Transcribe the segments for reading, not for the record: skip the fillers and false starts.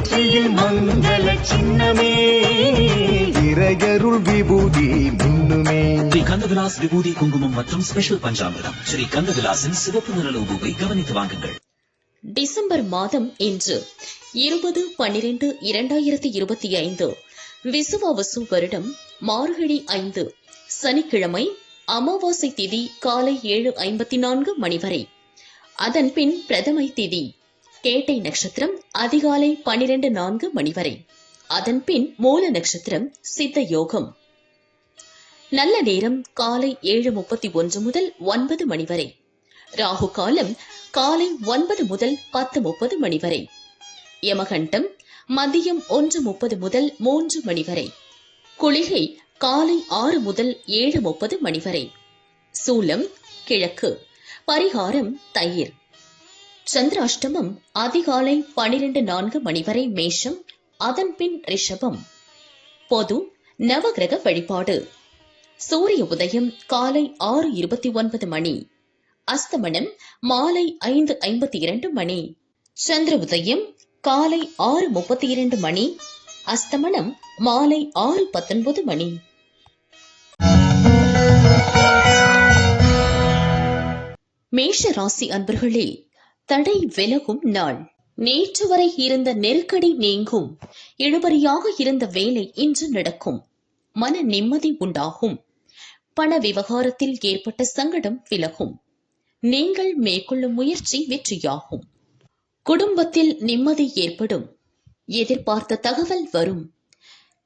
வெற்றியின் மங்கள சின்னமே இறையருள் விபூதி மின்னுமே. ஸ்ரீ கந்தவிலாஸ் விபூதி குங்குமம் மற்றும் ஸ்பெஷல் பஞ்சாமிர்தம் ஸ்ரீ கந்தவிலாசின் சிவப்பு நிற லோகோவை கவனித்து வாங்குங்கள். டிசம்பர் மாதம் இன்று 20/12/2025 விசுவாவசு வருடம் மார்கழி 5 சனிக்கிழமை அமாவாசை திதி காலை 7:54 மணி வரை. அதன் பின் பிரதமை திதி கேட்டை நட்சத்திரம் அதிகாலை 12:04 மணி வரை. அதன் பின் மூல நட்சத்திரம் சித்த யோகம். நல்ல நேரம் காலை 7:31 முதல் 9 மணி வரை. ராகு காலம் காலை 9 முதல் 10:30 மணி வரை. யமகண்டம் மதியம் 1:30 முதல் 3 மணி வரை. குளிகை காலை 6 முதல் 7:30 மணி வரை. சூலம் கிழக்கு. பரிகாரம் தயிர். சந்திராஷ்டமம் அதிகாலை 12:04 மணி வரை மேஷம், அதன் பின் ரிஷபம். பொது நவகிரக வழிபாடு. சூரிய உதயம் காலை 6:29 மணி. அஸ்தமனம் மாலை 5:52 மணி. சந்திர உதயம் காலை 6:32 மணி. அஸ்தமனம் மாலை 6:19 மணி. மேஷ ராசி அன்பர்களே, தடை விலகும் நாள். நேற்று வரை இருந்த நெருக்கடி நீங்கும். இழுபறியாக இருந்த வேலை இன்று நடக்கும். மன நிம்மதி உண்டாகும். பண விவகாரத்தில் ஏற்பட்ட சங்கடம் விலகும். நீங்கள் மேற்கொள்ளும் முயற்சி வெற்றியாகும். குடும்பத்தில் நிம்மதி ஏற்படும். எதிர்பார்த்த தகவல் வரும்.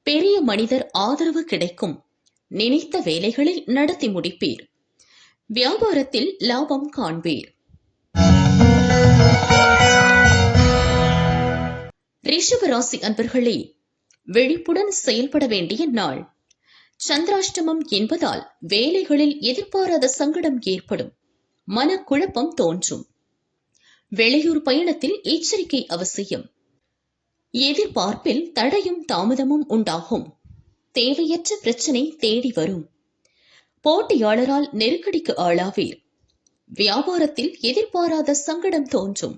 பெரிய மனிதர் ஆதரவு கிடைக்கும். நினைத்த வேலைகளை நடத்தி முடிப்பீர். வியாபாரத்தில் லாபம் காண்பீர். ரிஷப ராசி அன்பர்களே, விழிப்புடன் செயல்பட வேண்டிய நாள். சந்திராஷ்டமம் என்பதால் வேலைகளில் எதிர்பாராத சங்கடம் ஏற்படும். மனக்குழப்பம் தோன்றும். வெளியூர் பயணத்தில் எச்சரிக்கை அவசியம். எதிர்பார்ப்பில் தடையும் தாமதமும் உண்டாகும். தேவையற்ற பிரச்சனை தேடி வரும். போட்டியாளரால் நெருக்கடிக்கு ஆளாவீர். வியாபாரத்தில் எதிர்பாராத சங்கடம் தோன்றும்.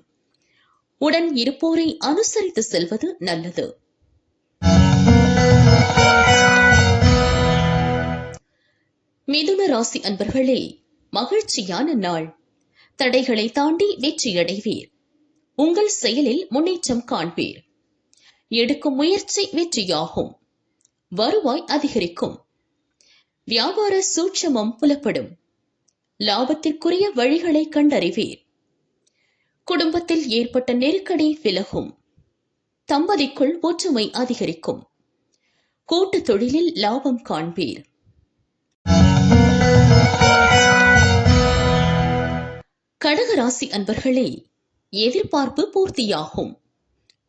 உடன் இருப்போரை அனுசரித்து செல்வது நல்லது. மிதுன ராசி அன்பர்களே, மகிழ்ச்சியான நாள். தடைகளை தாண்டி வெற்றியடைவீர். உங்கள் செயலில் முன்னேற்றம் காண்பீர். எடுக்கும் முயற்சி வெற்றியாகும். வருவாய் அதிகரிக்கும். வியாபார சூட்சமம் புலப்படும். லாபத்திற்குரிய வழிகளை கண்டறிவீர். குடும்பத்தில் ஏற்பட்ட நெருக்கடி விலகும். தம்பதிக்குள் ஒற்றுமை அதிகரிக்கும். கூட்டு தொழிலில் லாபம் காண்பீர். கடகராசி அன்பர்களே, எதிர்பார்ப்பு பூர்த்தியாகும்.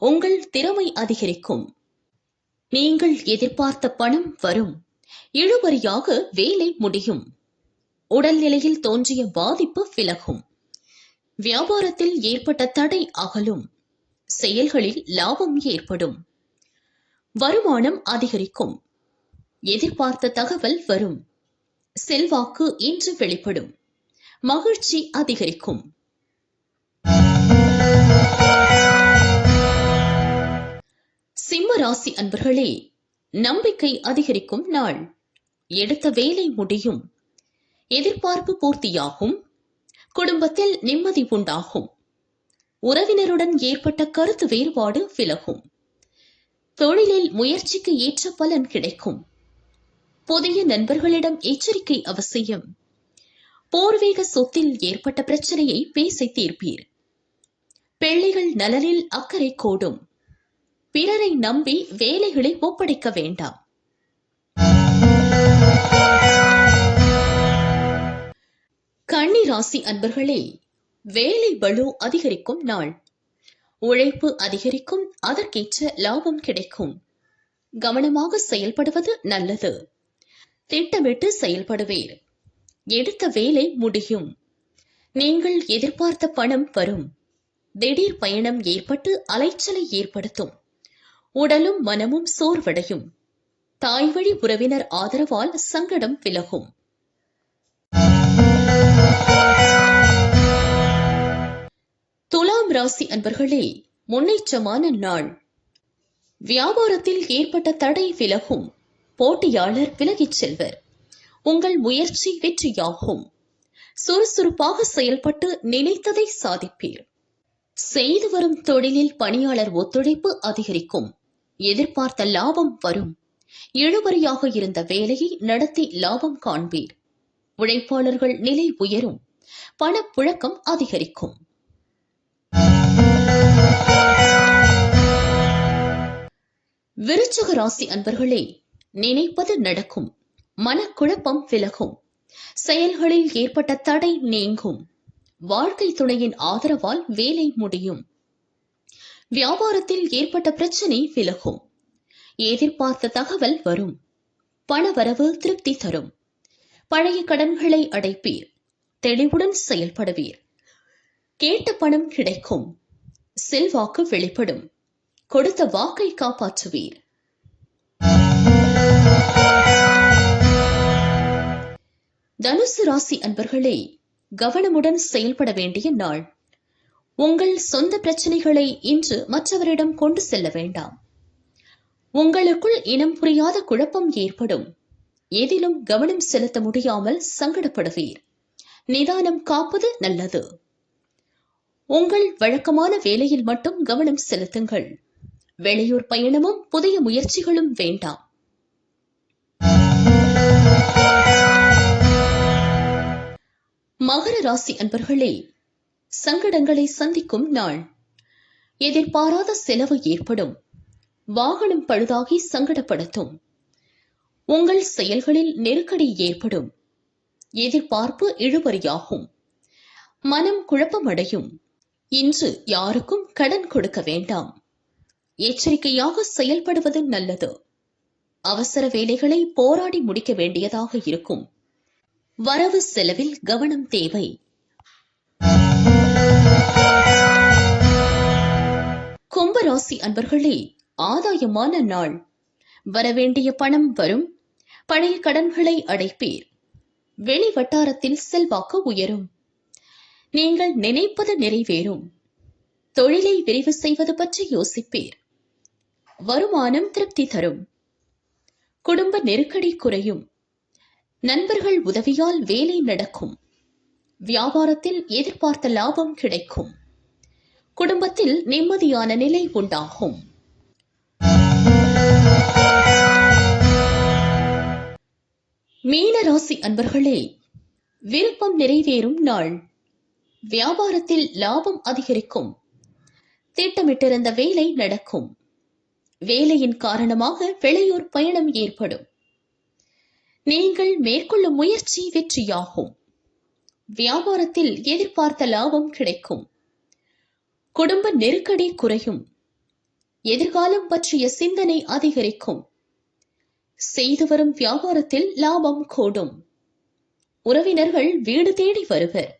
உங்கள் திறமை அதிகரிக்கும். நீங்கள் எதிர்பார்த்த பணம் வரும். இழுபறியாக வேலை முடியும். உடல்நிலையில் தோன்றிய பாதிப்பு விலகும். வியாபாரத்தில் ஏற்பட்ட தடை அகலும். செயல்களில் லாபம் ஏற்படும். வருமானம் அதிகரிக்கும். எதிர்பார்த்த தகவல் வரும். செல்வாக்கு இன்று வெளிப்படும். மகிழ்ச்சி அதிகரிக்கும். சிம்ம ராசி அன்பர்களே, நம்பிக்கை அதிகரிக்கும் நாள். எடுத்த வேலை முடியும். எதிர்பார்ப்பு பூர்த்தியாகும். குடும்பத்தில் நிம்மதி உண்டாகும். உறவினருடன் ஏற்பட்ட கருத்து வேறுபாடு விலகும். தொழிலில் முயற்சிக்கு ஏற்ற பலன் கிடைக்கும். புதிய நண்பர்களிடம் எச்சரிக்கை அவசியம். பூர்வீக சொத்தில் ஏற்பட்ட பிரச்சனையை பேசி தீர்ப்பீர். பிள்ளைகள் நலனில் அக்கறை கூடும். பிறரை நம்பி வேலைகளை ஒப்படைக்க வேண்டாம். கன்னி ராசி அன்பர்களே, வேலை பளு அதிகரிக்கும் நாள். உழைப்பு அதிகரிக்கும். அதற்கேற்ற லாபம் கிடைக்கும். கவனமாக செயல்படுவது நல்லது. திட்டமிட்டு செயல்படுவீர். எடுத்த வேலை முடியும். நீங்கள் எதிர்பார்த்த பணம் வரும். திடீர் பயணம் ஏற்பட்டு அலைச்சலை ஏற்படுத்தும். உடலும் மனமும் சோர்வடையும். தாய்வழி உறவினர் ஆதரவால் சங்கடம் விலகும். துலாம் ராசி அன்பர்களே, முன்னேற்றமான நாள். வியாபாரத்தில் ஏற்பட்ட தடை விலகும். போட்டியாளர் விலகிச் செல்வர். உங்கள் முயற்சி வெற்றியாகும். சுறுசுறுப்பாக செயல்பட்டு நினைத்ததை சாதிப்பீர். செய்து வரும் தொழிலில் பணியாளர் ஒத்துழைப்பு அதிகரிக்கும். எதிர்பார்த்த லாபம் வரும். இழுபறியாக இருந்த வேலையை நடத்தி லாபம் காண்பீர். உழைப்பாளர்கள் நிலை உயரும். பணப்புழக்கம் அதிகரிக்கும். விருச்சிக ராசி அன்பர்களே, நினைப்பது நடக்கும். மனக்குழப்பம் விலகும். செயல்களில் ஏற்பட்ட தடை நீங்கும். வாழ்க்கை துணையின் ஆதரவால் வேலை முடியும். வியாபாரத்தில் ஏற்பட்ட பிரச்சனை விலகும். எதிர்பார்த்த தகவல் வரும். பணவரவு திருப்தி தரும். பழைய கடன்களை அடைப்பீர். தெளிவுடன் செயல்படுவீர். கேட்ட பணம் கிடைக்கும். செல்வாக்கு வெளிப்படும். கொடுத்த வாக்கை காப்பாற்றுவீர். தனுசு ராசி அன்பர்களே, கவனமுடன் செயல்பட வேண்டிய நாள். உங்கள் சொந்த பிரச்சனைகளை இன்று மற்றவரிடம் கொண்டு செல்ல வேண்டாம். உங்களுக்குள் இனம் புரியாத குழப்பம் ஏற்படும். எதிலும் கவனம் செலுத்த முடியாமல் சங்கடப்படுவீர். நிதானம் காப்பது நல்லது. உங்கள் வழக்கமான வேலையில் மட்டும் கவனம் செலுத்துங்கள். வெளியூர் பயணமும் புதிய முயற்சிகளும் வேண்டாம். மகர ராசி அன்பர்களே, சங்கடங்களை சந்திக்கும் நாள். எதிர்பாராத செலவு ஏற்படும். வாகனம் பழுதாகி சங்கடப்படுத்தும். உங்கள் செயல்களில் நெருக்கடி ஏற்படும். எதிர்பார்ப்பு இழுபறியாகும். மனம் குழப்பமடையும். இன்று யாருக்கும் கடன் கொடுக்க வேண்டாம். எச்சரிக்கையாக செயல்படுவது நல்லது. அவசர வேலைகளை போராடி முடிக்க வேண்டியதாக இருக்கும். வரவு செலவில் கவனம் தேவை. கும்பராசி அன்பர்களே, ஆதாயமான நாள். வரவேண்டிய பணம் வரும். பழைய கடன்களை அடைப்பீர். வெளி வட்டாரத்தில் செல்வாக்கு உயரும். நீங்கள் நினைப்பது நிறைவேறும். தொழிலை விரிவு செய்வது பற்றி யோசிப்பீர். வருமானம் திருப்தி தரும். குடும்ப நெருக்கடி குறையும். நண்பர்கள் உதவியால் வேலை நடக்கும். வியாபாரத்தில் எதிர்பார்த்த லாபம் கிடைக்கும். குடும்பத்தில் நிம்மதியான நிலை உண்டாகும். மீன ராசி அன்பர்களே, விருப்பம் நிறைவேறும் நாள். வியாபாரத்தில் லாபம் அதிகரிக்கும். திட்டமிட்டிருந்த வேலை நடக்கும். வேலையின் காரணமாக வெளியூர் பயணம் ஏற்படும். நீங்கள் மேற்கொள்ளும் முயற்சி வெற்றியாகும். வியாபாரத்தில் எதிர்பார்த்த லாபம் கிடைக்கும். குடும்ப நெருக்கடி குறையும். எதிர்காலம் பற்றிய சிந்தனை அதிகரிக்கும். செய்து வரும் வியாபாரத்தில் லாபம் கூடும். உறவினர்கள் வீடு தேடி வருவர்.